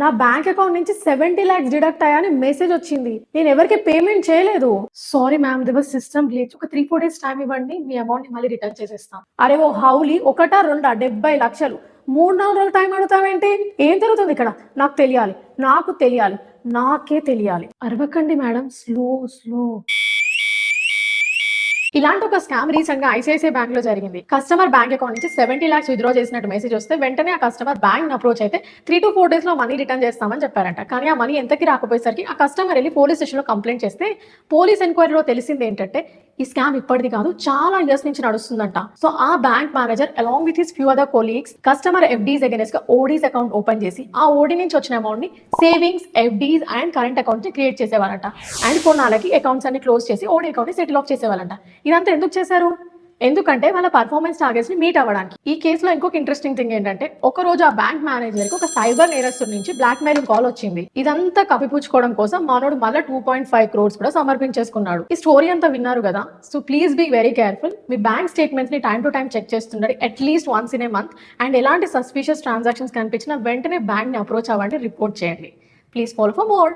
నా bank account నుంచి 70 lakhs deduct అయ్యాని message వచ్చింది. నేను ఎవరికి పేమెంట్ చేయలేదు. సారీ మ్యామ్, దివర్ సిస్టమ్ గ్లిచ్. ఒక 3-4 days టైం ఇవ్వండి, మీ అమౌంట్ ని మళ్ళీ రిటర్న్ చేసేస్తాం. అరే ఓ హౌలీ, ఒకటా రెండా 70 లక్షలు 3-4 రోజులు టైం అడుగుతావేంటి? ఏం జరుగుతుంది ఇక్కడ? నాకు తెలియాలి, నాకే తెలియాలి. అరవకండి మేడం, స్లో స్లో. ఇలాంటి ఒక స్కామ్ రీసెంట్ గా ఐసిఐసిఐ బ్యాంక్ లో జరిగింది. కస్టమర్ బ్యాంక్ అకౌంట్ నుంచి 70 lakhs విత్డ్రా చేసినట్టు మెసేజ్ వస్తే వెంటనే ఆ కస్టమర్ బ్యాంక్ అప్రోచ్ అయితే 3 to 4 days లో మనీ రిటర్న్ చేస్తామని చెప్పారంట. కానీ ఆ మనీ ఎంతకి రాకపోయేసరికి ఆ కస్టమర్ వెళ్ళి పోలీస్ స్టేషన్ లో కంప్లైంట్ చేస్తే పోలీస్ ఎంక్వైరీలో తెలిసింది ఏంటంటే ఈ స్కామ్ ఇప్పటిది కాదు, చాలా ఇయర్స్ నుంచి నడుస్తుందంట. సో ఆ bank manager along with his few other colleagues customer FDs against గా ఓడీస్ అకౌంట్ ఓపెన్ చేసి ఆ ఓడీ నుంచి వచ్చిన అమౌంట్ ని savings, FDs and current account ని క్రియేట్ చేసేవారంట. అండ్ కొన్నాళ్ళకి అకౌంట్స్ అన్ని క్లోజ్ చేసి ఓడీ అకౌంట్ ని సెటిల్ ఆఫ్ చేసేవారంట. ఇదంతా ఎందుకు చేశారు? ఎందుకంటే వాళ్ళ పర్ఫార్మెన్స్ టార్గెట్స్ ని మీట్ అవ్వడానికి. ఈ కేసులో ఇంకొక ఇంట్రెస్టింగ్ థింగ్ ఏంటంటే ఒక రోజు ఆ బ్యాంక్ మేనేజర్ కి ఒక సైబర్ నేరస్తుడి నుంచి బ్లాక్ మెయిలింగ్ కాల్ వచ్చింది. ఇదంతా కప్పిపుచ్చుకోవడం కోసం మనోడు మళ్ళీ 2.5 crores కూడా సమర్పించేసుకున్నాడు. ఈ స్టోరీ అంతా విన్నారు కదా. So please be very careful. మీ బ్యాంక్ స్టేట్మెంట్స్ ని టైం టు టైం చెక్ చేస్తుండండి, at least once in a month. And ఎలాంటి సస్పిషియస్ ట్రాన్సాక్షన్స్ కనిపించినా వెంటనే బ్యాంక్ ని అప్రోచ్ అవ్వండి, రిపోర్ట్ చేయండి. Please follow for more.